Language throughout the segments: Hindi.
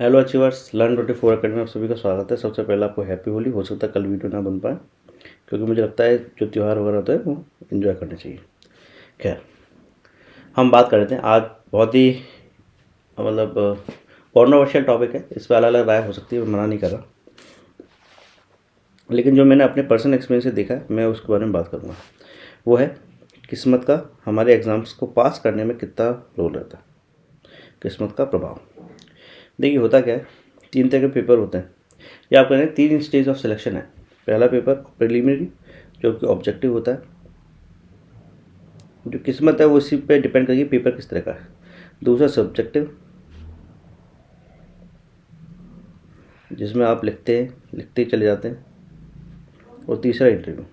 हेलो अचीवर्स, Learn24 अकेडमी में आप सभी का स्वागत है। सबसे पहले आपको हैप्पी होली। हो सकता है कल वीडियो ना बन पाए क्योंकि मुझे लगता है जो त्यौहार वगैरह होता है वो इन्जॉय करने चाहिए। खैर, हम बात कर रहे थे आज बहुत ही मतलब कॉन्ट्रोवर्शियल टॉपिक है। इस पर अलग अलग राय हो सकती है, मैं मना नहीं कर रहा, लेकिन जो मैंने अपने पर्सनल एक्सपीरियंस से देखा है मैं उसके बारे में बात करूँगा। वो है किस्मत का हमारे एग्ज़ाम्स को पास करने में कितना रोल रहता है, किस्मत का प्रभाव। देखिए होता क्या है, 3 तरह के पेपर होते हैं, या आप कहें 3 स्टेज ऑफ सिलेक्शन है। पहला पेपर प्रिलिमिनरी, जो कि ऑब्जेक्टिव होता है, जो किस्मत है वो इसी पे डिपेंड करेगी पेपर किस तरह का है। दूसरा सब्जेक्टिव, जिसमें आप लिखते ही चले जाते हैं। और तीसरा इंटरव्यू।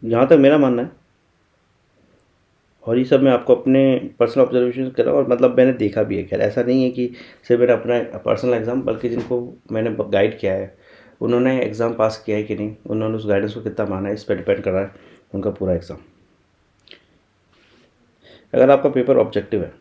जहाँ तक मेरा मानना है, और ये सब मैं आपको अपने पर्सनल ऑब्जर्वेशन कर रहा हूँ और मतलब मैंने देखा भी है। खैर ऐसा नहीं है कि सिर्फ मेरा अपना पर्सनल एग्ज़ाम, बल्कि जिनको मैंने गाइड किया है उन्होंने एग्ज़ाम पास किया है कि नहीं, उन्होंने उस गाइडेंस को कितना माना है, इस पर डिपेंड कर रहा है उनका पूरा एग्ज़ाम। अगर आपका पेपर ऑब्जेक्टिव है,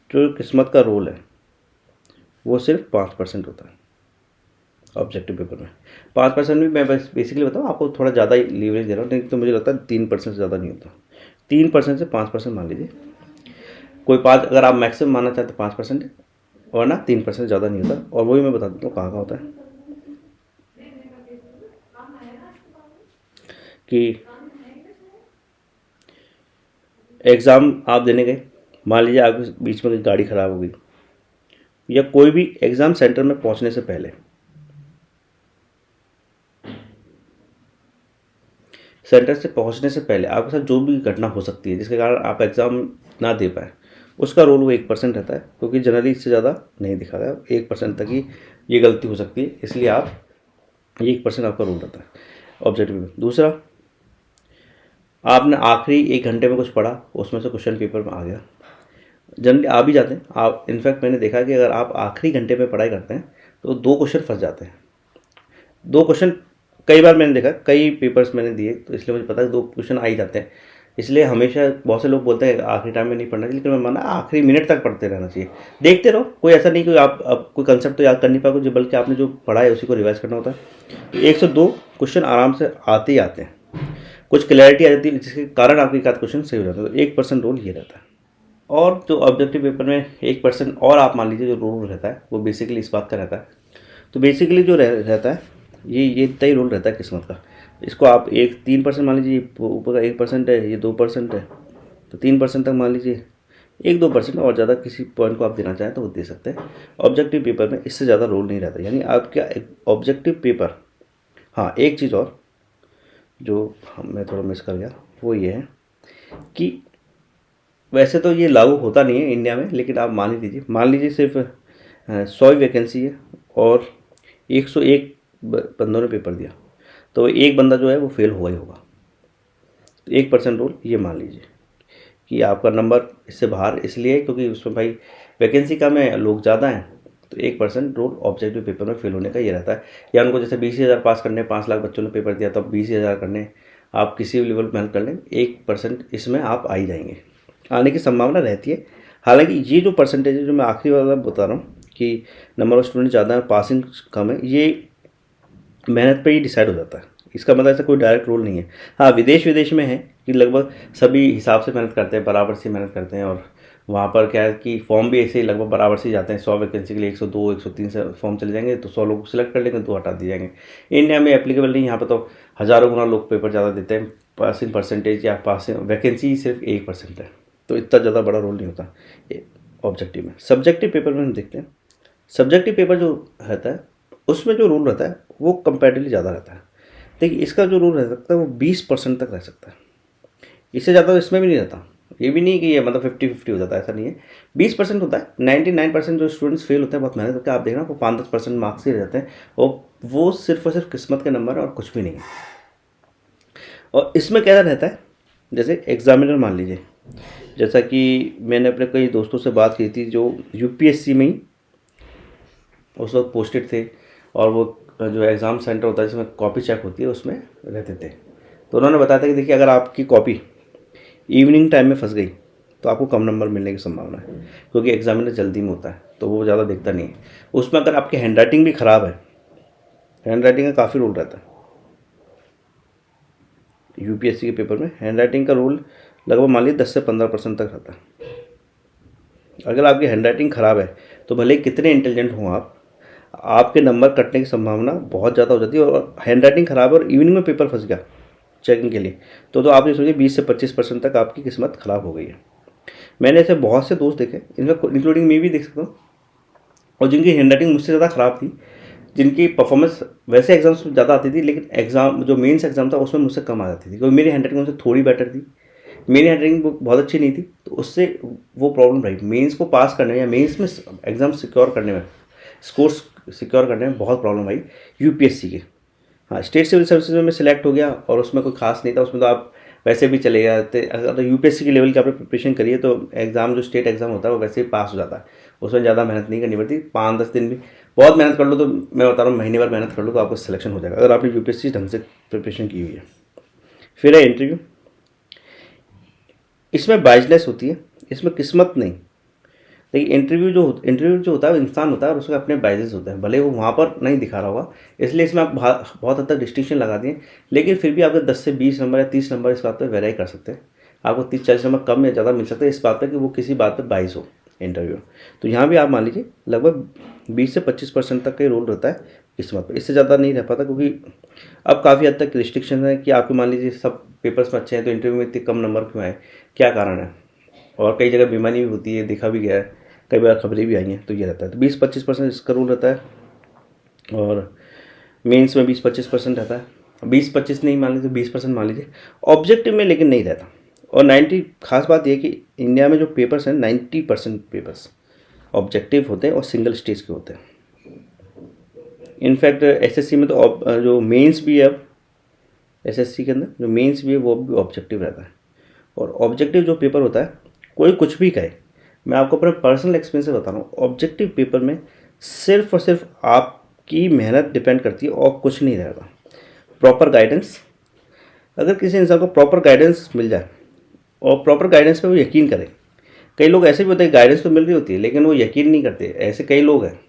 जो किस्मत का रोल है वो सिर्फ 5% होता है ऑब्जेक्टिव पेपर में। 5% भी मैं बस बेसिकली बताऊँ आपको, थोड़ा ज़्यादा ही लीवरेज दे रहा हूँ, नहीं तो मुझे लगता है 3% से ज़्यादा नहीं होता। 3% से 5% मान लीजिए। कोई 5, अगर आप मैक्सिमम मानना चाहते 5% है, वरना 3% ज़्यादा नहीं होता। और वही मैं बता देता हूँ कहाँ कहाँ होता है कि एग्ज़ाम आप देने गए, मान लीजिए आपके बीच में गाड़ी ख़राब हो गई, या कोई भी एग्ज़ाम सेंटर में पहुँचने से पहले, आपके साथ जो भी घटना हो सकती है जिसके कारण आप एग्ज़ाम ना दे पाए, उसका रोल वो 1% रहता है। क्योंकि जनरली इससे ज़्यादा नहीं दिखा गया, 1% तक ही ये गलती हो सकती है, इसलिए आप ये 1% आपका रोल रहता है ऑब्जेक्टिव में। दूसरा, आपने आखिरी 1 घंटे में कुछ पढ़ा, उसमें से क्वेश्चन पेपर में आ गया, जनरली आ भी जाते हैं आप। इनफैक्ट मैंने देखा कि अगर आप आखिरी घंटे में पढ़ाई करते हैं तो 2 क्वेश्चन फंस जाते हैं। 2 क्वेश्चन कई बार मैंने देखा, कई पेपर्स मैंने दिए, तो इसलिए मुझे पता है 2 क्वेश्चन आ ही जाते हैं। इसलिए हमेशा बहुत से लोग बोलते हैं आखिरी टाइम में नहीं पढ़ना चाहिए, लेकिन मैं माना आखिरी मिनट तक पढ़ते रहना चाहिए। देखते रहो, कोई ऐसा नहीं कि आप अब कोई कंसेप्ट तो याद कर नहीं पाओगे, बल्कि आपने जो पढ़ा है उसी को रिवाइज करना होता है। 1 से 2 क्वेश्चन आराम से आते ही आते हैं, कुछ क्लैरिटी आ जाती है जिसके कारण आपके एक आध क्वेश्चन सही हो जाता है। तो 1% रोल ये रहता है। और जो ऑब्जेक्टिव पेपर में 1% और आप मान लीजिए जो रोल रहता है वो बेसिकली इस बात का रहता है। तो बेसिकली जो रहता है, ये इतना ही रोल रहता है किस्मत का। इसको आप 3% मान लीजिए, ऊपर का 1% है, ये 2% है, तो 3% तक मान लीजिए। 1-2% और ज़्यादा किसी पॉइंट को आप देना चाहें तो वो दे सकते हैं। ऑब्जेक्टिव पेपर में इससे ज़्यादा रोल नहीं रहता, यानी आपका ऑब्जेक्टिव पेपर। हाँ, एक चीज़ और जो मैं थोड़ा मिस कर गया, वो ये है कि वैसे तो ये लागू होता नहीं है इंडिया में, लेकिन आप मान लीजिए सिर्फ 100 वैकेंसी है और 101 बंदों ने पेपर दिया, तो एक बंदा जो है वो फेल होगा ही होगा। 1% रोल ये मान लीजिए कि आपका नंबर इससे बाहर इसलिए है क्योंकि उसमें भाई वैकेंसी कम है, लोग ज़्यादा हैं, तो 1% रोल ऑब्जेक्टिव पेपर में फेल होने का ये रहता है। या उनको जैसे 20,000 पास करने, 5 लाख बच्चों ने पेपर दिया, तब 20,000 करने, आप किसी भी लेवल पर मेहनत कर लें, 1% इसमें आप आ ही जाएंगे, आने की संभावना रहती है। हालांकि ये जो परसेंटेज है जो मैं आखिरी वाला बता रहा हूँ कि नंबर ऑफ स्टूडेंट ज़्यादा है, पासिंग कम है, ये मेहनत पे ही डिसाइड हो जाता है। इसका मतलब ऐसा कोई डायरेक्ट रोल नहीं है। हाँ, विदेश में है कि लगभग सभी हिसाब से मेहनत करते हैं, बराबर से मेहनत करते हैं, और वहाँ पर क्या है कि फॉर्म भी ऐसे ही लगभग बराबर से ही जाते हैं। 100 वैकेंसी के लिए 102 103 से फॉर्म चले जाएंगे, तो 100 लोग सिलेक्ट कर लेंगे, 2 हटा दिए जाएंगे। इंडिया में एप्लीकेबल नहीं, यहाँ पर तो हज़ारों गुना लोग पेपर ज़्यादा देते हैं। पासिंग परसेंटेज या पासिंग वैकेंसी सिर्फ 1% है, तो इतना ज़्यादा बड़ा रोल नहीं होता ऑब्जेक्टिव में। सब्जेक्टिव पेपर में हम देखते हैं, सब्जेक्टिव पेपर जो रहता है उसमें जो रूल रहता है वो कंपैरेटिवली ज़्यादा रहता है। देखिए इसका जो रूल रह सकता है वो 20% तक रह सकता है, इससे ज़्यादा इसमें भी नहीं रहता। ये भी नहीं कि ये मतलब 50-50 हो जाता है, ऐसा नहीं है। 20% होता है। 99% जो स्टूडेंट्स फेल होते हैं बहुत मेहनत करके, आप देखना वो 5-10% मार्क्स ही रह जाते हैं, और वो सिर्फ और सिर्फ किस्मत के नंबर है और कुछ भी नहीं है। और इसमें क्या रहता है, जैसे एग्जामिनर मान लीजिए, जैसा कि मैंने अपने कई दोस्तों से बात की थी जो यूपीएससी में ही उस वक्त पोस्टेड थे, और वो जो एग्ज़ाम सेंटर होता है जिसमें कॉपी चेक होती है उसमें रहते थे। तो उन्होंने बताया था कि देखिए अगर आपकी कॉपी इवनिंग टाइम में फंस गई तो आपको कम नंबर मिलने की संभावना है, क्योंकि एग्जामिनर जल्दी में होता है तो वो ज़्यादा देखता नहीं है। उसमें अगर आपकी हैंड राइटिंग भी ख़राब है, हैंड राइटिंग का काफ़ी रोल रहता है यूपीएससी के पेपर में। हैंड राइटिंग का रोल लगभग मान लीजिए 10 से 15% तक रहता है। अगर आपकी हैंड राइटिंग ख़राब है तो भले ही कितने इंटेलिजेंट हों आप, आपके नंबर कटने की संभावना बहुत ज़्यादा हो जाती है। और हैंड राइटिंग ख़राब है और इवनिंग में पेपर फंस गया चेकिंग के लिए, तो आप ये सोचिए 20 से 25% तक आपकी किस्मत ख़राब हो गई है। मैंने ऐसे बहुत से दोस्त देखे, इनमें इंक्लूडिंग मैं भी देख सकता हूँ, और जिनकी हैंड राइटिंग मुझसे ज़्यादा ख़राब थी, जिनकी परफॉर्मेंस वैसे एग्जाम्स में ज़्यादा आती थी, लेकिन एग्ज़ाम जो मेंस एग्ज़ाम था उसमें मुझसे कम आ जाती थी, क्योंकि मेरी हैंड राइटिंग उनसे थोड़ी बेटर थी। मेरी हैंड राइटिंग बहुत अच्छी नहीं थी, तो उससे वो प्रॉब्लम रही। मेंस को पास करने में या मेंस में एग्ज़ाम सिक्योर करने में, स्कोर्स सिक्योर करने में बहुत प्रॉब्लम आई यूपीएससी के। हाँ, स्टेट सिविल सर्विसेज में सिलेक्ट हो गया और उसमें कोई खास नहीं था, उसमें तो आप वैसे भी चले जाते। अगर तो यूपीएससी के लेवल की आपने प्रिपरेशन करिए तो एग्ज़ाम जो स्टेट एग्ज़ाम होता है वो वैसे ही पास हो जाता है, उसमें ज़्यादा मेहनत नहीं करनी पड़ती। 5-10 दिन भी बहुत मेहनत कर लो तो मैं बता रहा हूँ महीने भर मेहनत कर लो तो आपको सिलेक्शन हो जाएगा, अगर आपने यूपीएससी ढंग से प्रिपरेशन की हुई है। फिर है इंटरव्यू। इसमें बाइजनेस होती है, इसमें किस्मत नहीं। देखिए इंटरव्यू जो होता है वो इंसान होता है और उसके अपने बाइजेस होते हैं, भले वो वहाँ पर नहीं दिखा रहा होगा, इसलिए इसमें आप बहुत हद तक डिस्टिंक्शन लगा दिए। लेकिन फिर भी आपके 10 से 20 नंबर या 30 नंबर इस बात पर वेराई कर सकते हैं। आपको 30-40 नंबर कम या ज़्यादा मिल सकते हैं इस बात पर कि वो किसी बात पर बाइस हो इंटरव्यू। तो यहाँ भी आप मान लीजिए लगभग 20 से 25% तक का रोल रहता है किस्मत पर, इससे ज़्यादा नहीं रह पाता, क्योंकि अब काफ़ी हद तक रिस्ट्रिक्शन है कि आपके मान लीजिए सब पेपर्स में अच्छे हैं तो इंटरव्यू में इतने कम नंबर क्यों आए, क्या कारण है। और कई जगह बेईमानी भी होती है, देखा भी गया है, कई बार खबरें भी आई हैं। तो ये रहता है, तो 20-25% इसका रूल रहता है। और मेंस में 20-25% रहता है, 20-25 नहीं मान लीजिए 20% मान लीजिए। ऑब्जेक्टिव में लेकिन नहीं रहता। और 90 खास बात यह कि इंडिया में जो पेपर्स हैं 90% पेपर्स ऑब्जेक्टिव होते हैं और सिंगल स्टेज के होते हैं। इनफैक्ट एसएससी में तो जो मेंस भी है, अब एसएससी के अंदर जो मेंस भी है वो भी ऑब्जेक्टिव रहता है। और ऑब्जेक्टिव जो पेपर होता है, कोई कुछ भी कहे, मैं आपको अपने पर्सनल एक्सपीरियंस से बता रहा हूँ, ऑब्जेक्टिव पेपर में सिर्फ और सिर्फ आपकी मेहनत डिपेंड करती है और कुछ नहीं रहेगा। प्रॉपर गाइडेंस, अगर किसी इंसान को प्रॉपर गाइडेंस मिल जाए और प्रॉपर गाइडेंस पे वो यकीन करे। कई लोग ऐसे भी होते हैं गाइडेंस तो मिल रही होती है लेकिन वो यकीन नहीं करते, ऐसे कई लोग हैं।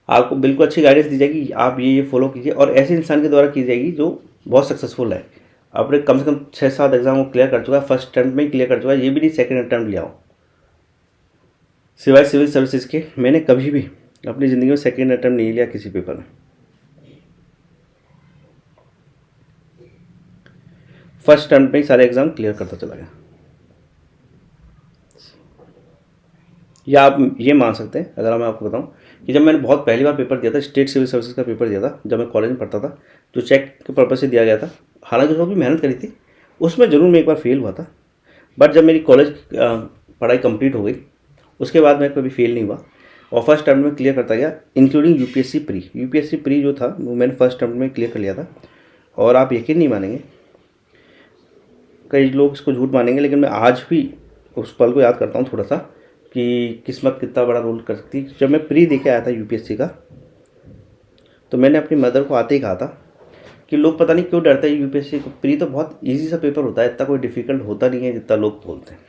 आपको बिल्कुल अच्छी गाइडेंस दी जाएगी, आप ये फॉलो कीजिए, और ऐसे इंसान के द्वारा की जाएगी जो बहुत सक्सेसफुल है, आपने कम से कम 6-7 एग्जाम को क्लियर कर चुका है, फर्स्ट अटैम्प्ट में ही क्लियर कर चुका है, ये भी नहीं सेकंड अटैम्प्ट लिया हो। सिवाय सिविल सर्विसेज के मैंने कभी भी अपनी ज़िंदगी में सेकंड अटैम्प्ट नहीं लिया किसी पेपर में। फर्स्ट अटैम्प्ट में ही सारे एग्जाम क्लियर करता चला गया। या आप ये मान सकते हैं, अगर मैं आपको बताऊं कि जब मैंने बहुत पहली बार पेपर दिया था, स्टेट सिविल सर्विसेज का पेपर दिया था, जब मैं कॉलेज में पढ़ता था, जो चेक के पर्पज़ से दिया गया था, हालांकि उसमें भी मेहनत करी थी, उसमें ज़रूर मैं एक बार फेल हुआ था। बट जब मेरी कॉलेज पढ़ाई कंप्लीट हो गई उसके बाद मैं कभी फेल नहीं हुआ और फर्स्ट अटैम्प्ट में क्लियर करता गया, इंक्लूडिंग यूपीएससी प्री जो था वो मैंने फर्स्ट अटैम्प्ट में क्लियर कर लिया था। और आप यकीन नहीं मानेंगे, कई लोग इसको झूठ मानेंगे, लेकिन मैं आज भी उस पल को याद करता हूँ थोड़ा सा कि किस्मत कितना बड़ा रोल कर सकती है। जब मैं प्री देके आया था यूपीएससी का, तो मैंने अपनी मदर को आते ही कहा था कि लोग पता नहीं क्यों डरते हैं यूपीएससी को, प्री तो बहुत ईजी सा पेपर होता है, इतना कोई डिफ़िकल्ट होता नहीं है जितना लोग बोलते हैं।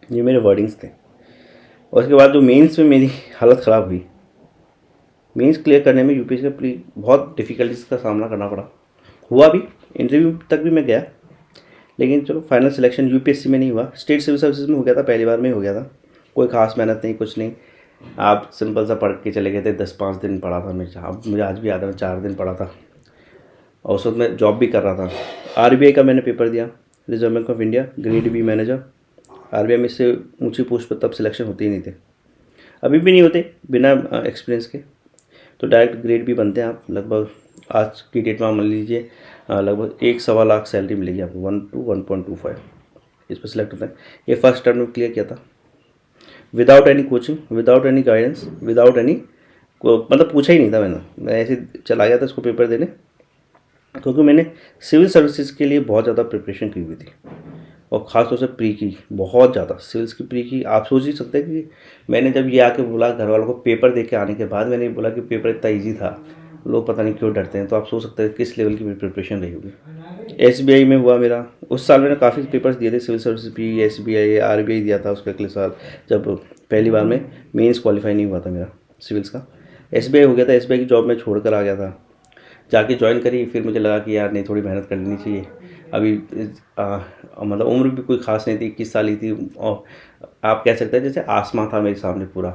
ये मेरे वर्डिंग्स थे। और उसके बाद जो मेंस में मेरी हालत ख़राब हुई, मेंस क्लियर करने में यूपीएससी का प्री बहुत डिफ़िकल्टीज का सामना करना पड़ा। हुआ भी, इंटरव्यू तक भी मैं गया, लेकिन चलो फाइनल सिलेक्शन यूपीएससी में नहीं हुआ, स्टेट सिविल सर्विसेज में हो गया था, पहली बार में हो गया था। कोई खास मेहनत नहीं, कुछ नहीं, आप सिंपल सा पढ़ के चले गए थे। 10-5 दिन पढ़ा था मैं, अब मुझे आज भी याद है मैं 4 दिन पढ़ा था, और उस वक्त मैं जॉब भी कर रहा था। आरबीआई का मैंने पेपर दिया, Reserve Bank of India, grade B manager. RBI में इससे ऊंची पोस्ट पर तब सिलेक्शन होते ही नहीं थे, अभी भी नहीं होते बिना एक्सपीरियंस के, तो डायरेक्ट ग्रेड बी बनते हैं आप। लगभग आज की डेट में मान लीजिए लगभग 1-1.25 लाख सैलरी मिलेगी आपको, 1 to 1.25 इस पर सिलेक्ट होता है। ये फर्स्ट टर्म में क्लियर किया था without any coaching, without any guidance, without any, मतलब पूछा ही नहीं था मैंने, मैं ऐसे चला गया था इसको पेपर देने, क्योंकि मैंने सिविल सर्विसेज के लिए बहुत ज़्यादा प्रिपरेशन की हुई थी। और ख़ास तौर से प्री की बहुत ज़्यादा, सिविल्स की प्री की आप सोच ही सकते हैं कि मैंने जब ये आके बोला घर वालों को, पेपर दे के आने के बाद मैंने बोला कि पेपर इतना ईजी था, लोग पता नहीं क्यों डरते हैं, तो आप सोच सकते हैं किस लेवल की मेरी प्रिपरेशन रही होगी। SBI में हुआ मेरा, उस साल मैंने काफ़ी पेपर्स दिए थे, सिविल सर्विस भी, SBI, RBI दिया था उसके अगले साल, जब पहली बार में मेंस क्वालिफाई नहीं हुआ था मेरा सिविल्स का। SBI हो गया था, SBI की जॉब मैं छोड़ कर आ गया था, जाके ज्वाइन करी, फिर मुझे लगा कि यार नहीं, थोड़ी मेहनत कर लेनी चाहिए। अभी मतलब उम्र भी कोई ख़ास नहीं थी, 21 साल ही थी, और आप कह सकते हैं जैसे आसमां था मेरे सामने पूरा।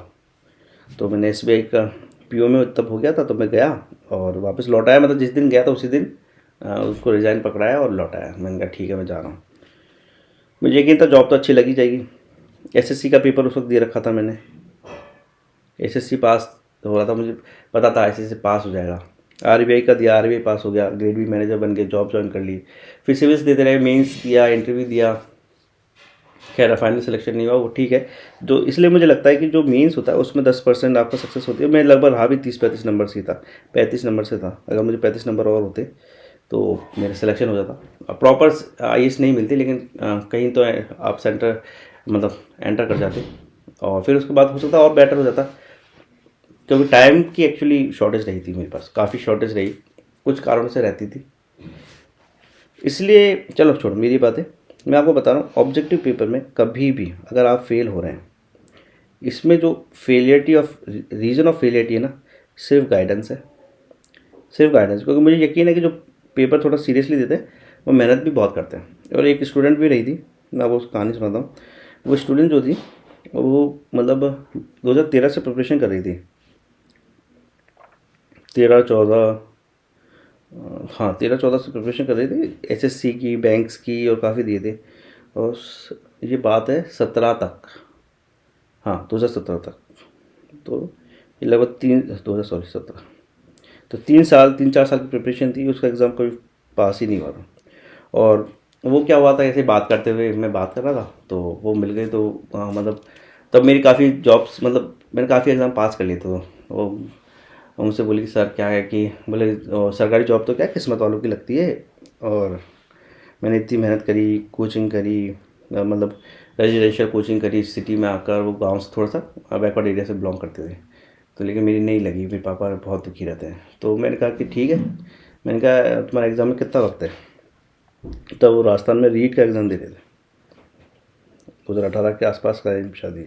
तो मैंने SBI का PO में तब हो गया था, तो मैं गया और वापस लौट आया, मतलब जिस दिन गया था उसी दिन उसको रिज़ाइन पकड़ाया और लौट आया। मैंने कहा ठीक है, मैं जा रहा हूँ। मुझे यकीन था जॉब तो अच्छी लगी जाएगी। SSC का पेपर उस वक्त दे रखा था मैंने, SSC पास हो रहा था, मुझे पता था SSC पास हो जाएगा। RBI का दिया, RBI पास हो गया, ग्रेड बी मैनेजर बन गए, जॉब ज्वाइन कर ली। फिर सिविल्स देते रहे, मेंस दिया, इंटरव्यू दिया, खैर फाइनल सिलेक्शन नहीं हुआ, वो ठीक है। जो इसलिए मुझे लगता है कि जो मेंस होता है उसमें 10% आपका सक्सेस होती है। मैं लगभग रहा भी 30-35 नंबर से ही था, 35 नंबर से था। अगर मुझे 35 नंबर और होते तो मेरा सिलेक्शन हो जाता। प्रॉपर IAS नहीं मिलती, लेकिन कहीं तो आप सेंटर मतलब एंटर कर जाते, और फिर उसके बाद हो सकता और बेटर हो जाता, क्योंकि टाइम की एक्चुअली शॉर्टेज रही थी मेरे पास, काफ़ी शॉर्टेज रही, कुछ कारणों से रहती थी। इसलिए चलो छोड़ो मेरी बातें, मैं आपको बता रहा हूँ ऑब्जेक्टिव पेपर में कभी भी अगर आप फेल हो रहे हैं, इसमें जो फेलियरिटी ऑफ रीज़न ऑफ फेलियरिटी है ना, सिर्फ गाइडेंस है, सिर्फ गाइडेंस। क्योंकि मुझे यकीन है कि जो पेपर थोड़ा सीरियसली देते हैं वो मेहनत भी बहुत करते हैं। और एक स्टूडेंट भी रही थी, मैं आपको कहानी सुनाता हूँ। वो स्टूडेंट जो थी वो मतलब 2013 से प्रिपरेशन कर रही थी, 13-14, हाँ 13-14 से प्रिपरेशन कर रही थी, SSC की, बैंक्स की, और काफ़ी दिए थे। और ये बात है 17 तक, हाँ 2017 तक, तो ये लगभग 17, तो 3-4 साल की प्रिपरेशन थी। उसका एग्ज़ाम कभी पास ही नहीं हुआ था। और वो क्या हुआ था, ऐसे बात करते हुए मैं बात कर रहा था तो वो मिल गई, तो मतलब तब मेरी काफ़ी जॉब्स, मतलब मैंने काफ़ी एग्ज़ाम पास कर लिए। तो वो मुझसे बोली कि सर क्या है कि, बोले सरकारी जॉब तो क्या किस्मत वालों की लगती है, और मैंने इतनी मेहनत करी, कोचिंग करी, मतलब रेजिडेंशियल कोचिंग करी सिटी में आकर, वो गांव से थोड़ा सा बैकवर्ड एरिया से बिलोंग करते थे, तो लेकिन मेरी नहीं लगी, मेरे पापा बहुत दुखी रहते हैं। तो मैंने कहा कि ठीक है, मैंने कहा तुम्हारा एग्ज़ाम में कितना वक्त है। तब वो राजस्थान में रीट का एग्ज़ाम दे रहे थे, 2018 के आसपास का है शादी,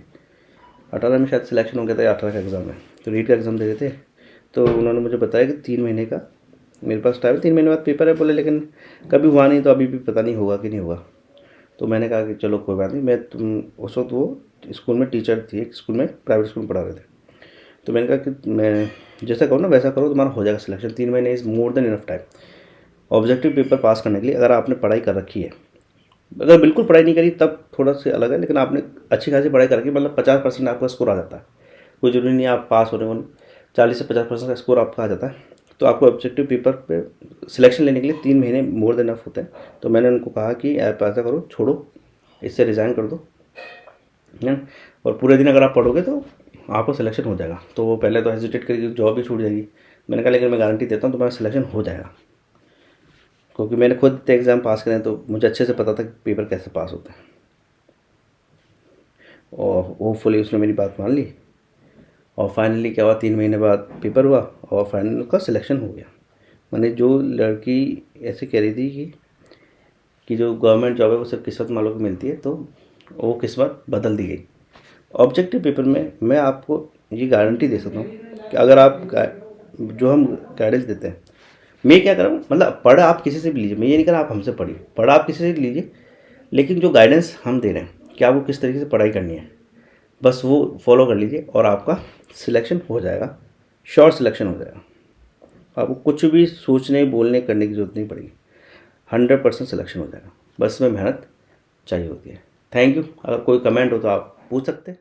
18 में शायद सिलेक्शन हो गया था, 18 का एग्ज़ाम है, तो रीट का एग्ज़ाम दे रहे थे। तो उन्होंने मुझे बताया कि 3 महीने का मेरे पास टाइम, 3 महीने बाद पेपर है, बोले लेकिन कभी हुआ नहीं, तो अभी भी पता नहीं होगा कि नहीं होगा। तो मैंने कहा कि चलो कोई बात नहीं, मैं तुम उस वक्त वो स्कूल में टीचर थी, एक स्कूल में, प्राइवेट स्कूल में पढ़ा रहे थे। तो मैंने कहा कि मैं जैसा करो ना वैसा करो, तुम्हारा हो जाएगा सिलेक्शन, 3 महीने is more than enough time objective paper pass करने के लिए, अगर आपने पढ़ाई कर रखी है। अगर बिल्कुल पढ़ाई नहीं करी तब थोड़ा सा अलग है, लेकिन आपने अच्छी खासी पढ़ाई कर रखी, मतलब 50% आपका स्कोर आ जाता है, कोई ज़रूरी नहीं आप पास हो रहे हो, 40 से 50% का स्कोर आपका आ जाता है। तो आपको ऑब्जेक्टिव पेपर पे सिलेक्शन लेने के लिए 3 महीने मोर देन इनफ होते हैं। तो मैंने उनको कहा कि आप ऐसा करो, छोड़ो, इससे रिज़ाइन कर दो, है, और पूरे दिन अगर आप पढ़ोगे तो आपको सिलेक्शन हो जाएगा। तो वो पहले तो हेजिटेट करेगी, जॉब भी छूट जाएगी। मैंने कहा लेकिन मैं गारंटी देता हूँ तुम्हारा सिलेक्शन हो जाएगा, क्योंकि मैंने खुद एग्ज़ाम पास करे तो मुझे अच्छे से पता था कि पेपर कैसे पास होता है। और होपफुली उसने मेरी बात मान ली, और फाइनली क्या हुआ, 3 महीने बाद पेपर हुआ और फाइनल उसका सिलेक्शन हो गया। मैंने जो लड़की ऐसे कह रही थी कि जो गवर्नमेंट जॉब है वो सिर्फ किस्मत वालों को मिलती है, तो वो किस्मत बदल दी गई। ऑब्जेक्टिव पेपर में मैं आपको ये गारंटी दे सकता हूँ कि अगर आप जो हम गाइडेंस देते हैं, मैं क्या कर रहा हूँ, मतलब पढ़ आप किसी से भी लीजिए, मैं ये नहीं कर रहा आप हमसे पढ़िए, पढ़ आप किसी से भी लीजिए, लेकिन जो गाइडेंस हम दे रहे हैं कि आपको किस तरीके से पढ़ाई करनी है, बस वो फॉलो कर लीजिए और आपका सिलेक्शन हो जाएगा, श्योर सिलेक्शन हो जाएगा। आपको कुछ भी सोचने, बोलने, करने की ज़रूरत नहीं पड़ेगी, 100% सिलेक्शन हो जाएगा, बस में मेहनत चाहिए होती है। Thank you. अगर कोई कमेंट हो तो आप पूछ सकते हैं।